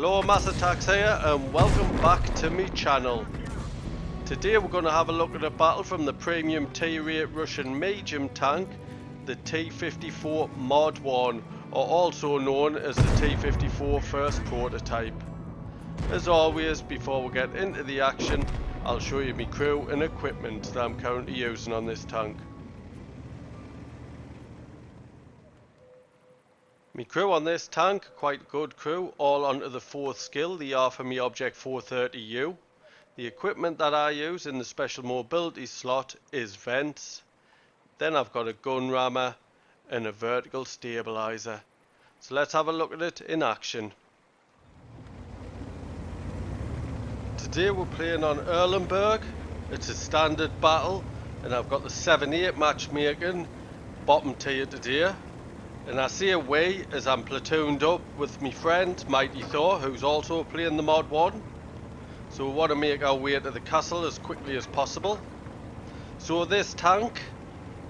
Hello, Mass Attacks here and welcome back to my channel. Today we're going to have a look at a battle from the premium T-rate Russian medium tank, the T-54 Mod 1, or also known as the T-54 first prototype. As always, before we get into the action, I'll show you my crew and equipment that I'm currently using on this tank. My crew on this tank, quite a good crew, all onto the 4th skill, the Alpha Me Object 430U. The equipment that I use in the special mobility slot is vents. Then I've got a gun rammer and a vertical stabilizer. So let's have a look at it in action. Today we're playing on Erlenberg. It's a standard battle and I've got the 7-8 matchmaking bottom tier today. And I say away as I'm platooned up with my friend Mighty Thor, who's also playing the Mod 1. So we want to make our way to the castle as quickly as possible. So this tank,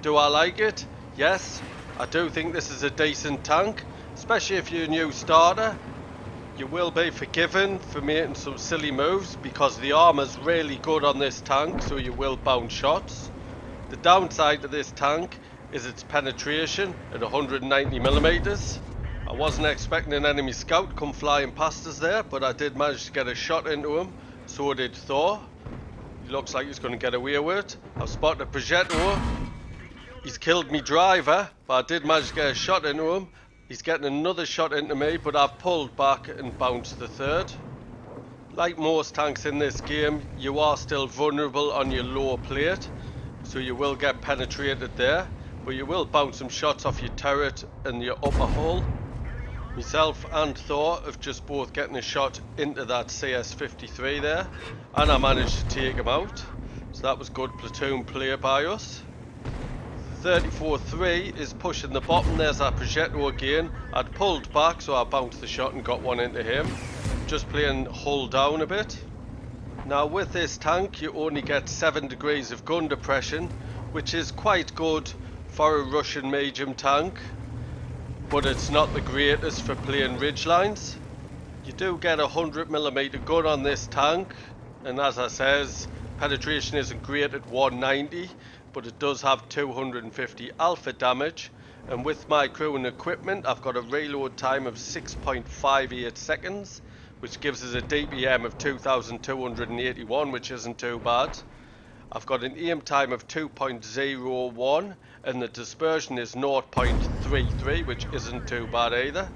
do I like it? Yes, I do think this is a decent tank, especially if you're a new starter. You will be forgiven for making some silly moves because the armor's really good on this tank, so you will bounce shots. The downside to this tank is its penetration at 190mm. I wasn't expecting an enemy scout come flying past us there, but I did manage to get a shot into him. So did Thor. He looks like he's going to get away with it. I've spotted a projectile. He's killed me driver, but I did manage to get a shot into him. He's getting another shot into me, but I've pulled back and bounced the third. Like most tanks in this game, you are still vulnerable on your lower plate, so you will get penetrated there, but you will bounce some shots off your turret and your upper hull. Myself and Thor have just both getting a shot into that CS-53 there, and I managed to take him out, so that was good platoon play by us. 34-3 is pushing the bottom. There's our projectile again. I'd pulled back, so I bounced the shot and got one into him. Just playing hull down a bit. Now with this tank you only get 7 degrees of gun depression, which is quite good for a Russian medium tank, but it's not the greatest for playing ridgelines. You do get a 100mm gun on this tank, and as I says, penetration isn't great at 190, but it does have 250 alpha damage, and with my crew and equipment I've got a reload time of 6.58 seconds, which gives us a DPM of 2281, which isn't too bad. I've got an aim time of 2.01 and the dispersion is 0.33, which isn't too bad either.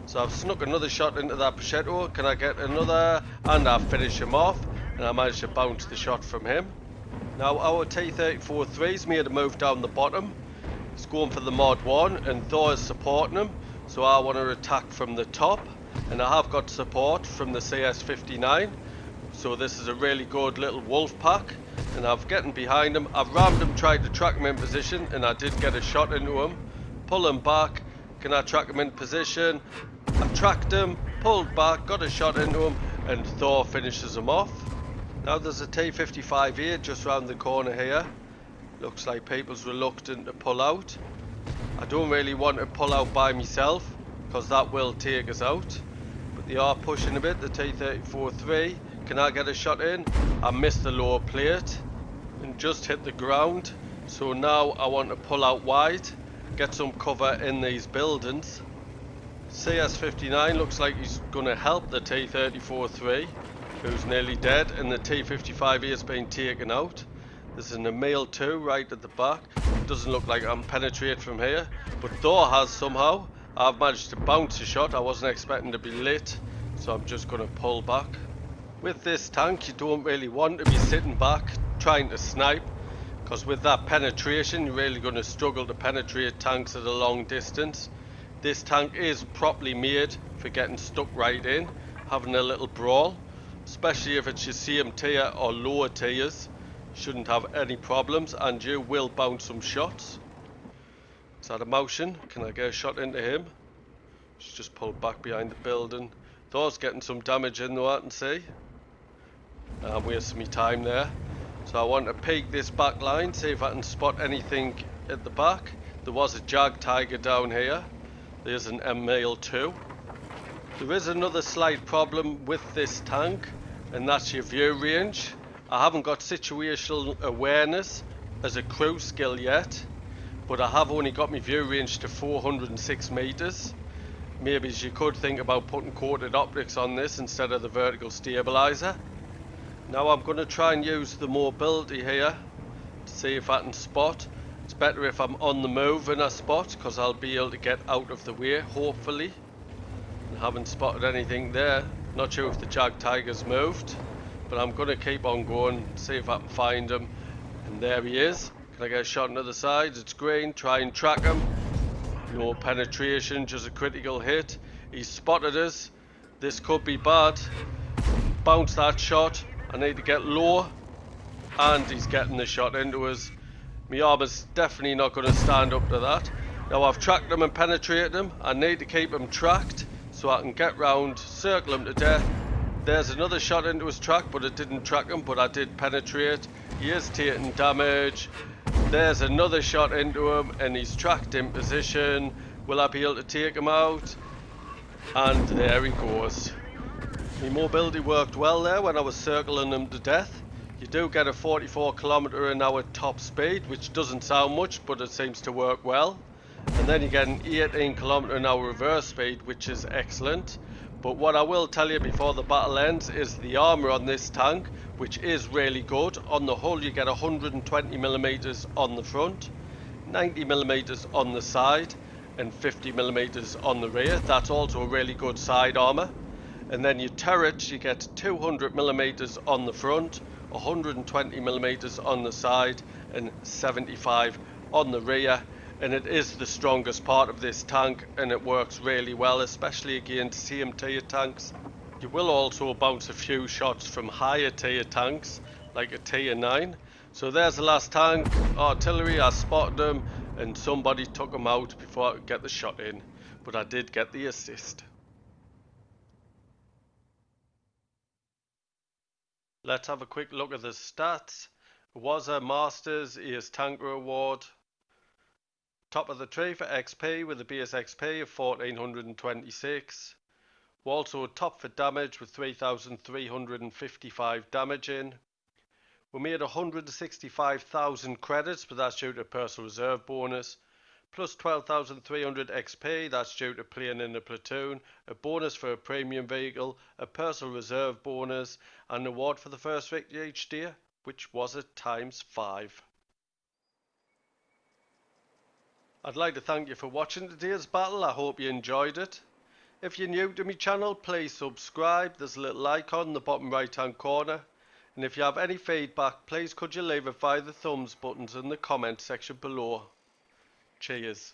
So I've snuck another shot into that projectile. Can I get another? And I finish him off, and I managed to bounce the shot from him. Now our T-34-3's made a move down the bottom. He's going for the Mod 1 and Thor is supporting him, so I want to attack from the top, and I have got support from the CS-59. So this is a really good little wolf pack, and I'm getting behind him. I've rammed him, tried to track him in position, and I did get a shot into him. Pull him back. Can I track him in position? I tracked him, pulled back, got a shot into him, and Thor finishes him off. Now there's a T-55 just round the corner here. Looks like people's reluctant to pull out. I don't really want to pull out by myself, because that will take us out. But they are pushing a bit, the T-34-3. Can I get a shot in? I missed the lower plate and just hit the ground. So now I want to pull out wide, get some cover in these buildings. CS-59 looks like he's going to help the T-34-3, who's nearly dead, and the T-55 is being taken out. There's an Emil 2 right at the back. Doesn't look like I'm penetrated from here, but Thor has somehow. I've managed to bounce a shot. I wasn't expecting to be lit, so I'm just going to pull back. With this tank you don't really want to be sitting back trying to snipe, because with that penetration you're really going to struggle to penetrate tanks at a long distance. This tank is properly made for getting stuck right in, having a little brawl, especially if it's your same tier or lower tiers. Shouldn't have any problems, and you will bounce some shots. Is that a motion? Can I get a shot into him? He's just pulled back behind the building. Thor's getting some damage in though, I can see. I'm wasting my time there. So I want to peek this back line, see if I can spot anything at the back. There was a Jag Tiger down here. There's an Emil 2. There is another slight problem with this tank, and that's your view range. I haven't got situational awareness as a crew skill yet, but I have only got my view range to 406 meters. Maybe you could think about putting coated optics on this instead of the vertical stabilizer. Now I'm going to try and use the mobility here to see if I can spot. It's better if I'm on the move in a spot, because I'll be able to get out of the way, hopefully. I haven't spotted anything there. Not sure if the Jag Tiger's moved, but I'm going to keep on going, see if I can find him. And there he is. Can I get a shot on the other side? It's green. Try and track him. No penetration, just a critical hit. He's spotted us. This could be bad. Bounce that shot. I need to get low. And he's getting the shot into us. My armor's definitely not going to stand up to that. Now I've tracked him and penetrated him. I need to keep him tracked so I can get round, circle him to death. There's another shot into his track, but it didn't track him, but I did penetrate. He is taking damage. There's another shot into him, and he's tracked in position. Will I be able to take him out? And there he goes. My mobility worked well there when I was circling him to death. You do get a 44 km/h top speed, which doesn't sound much, but it seems to work well. And then you get an 18 km/h reverse speed, which is excellent. But what I will tell you before the battle ends is the armor on this tank, which is really good. On the hull you get 120mm on the front, 90mm on the side, and 50mm on the rear. That's also a really good side armor. And then your turrets, you get 200mm on the front, 120mm on the side, and 75 on the rear. And it is the strongest part of this tank, and it works really well, especially against same tier tanks. You will also bounce a few shots from higher tier tanks, like a tier 9. So there's the last tank. Artillery, I spotted them, and somebody took them out before I could get the shot in. But I did get the assist. Let's have a quick look at the stats. It was a Masters ES Tanker Award. Top of the tree for XP with a base XP of 1426. We're also top for damage with 3355 damage in. We made 165,000 credits, but that's due to personal reserve bonus. Plus 12,300 XP, that's due to playing in a platoon, a bonus for a premium vehicle, a personal reserve bonus, and an award for the first victory each day, which was at ×5. I'd like to thank you for watching today's battle. I hope you enjoyed it. If you're new to my channel, please subscribe. There's a little icon in the bottom right hand corner. And if you have any feedback, please could you leave it via the thumbs buttons in the comment section below. Cheers.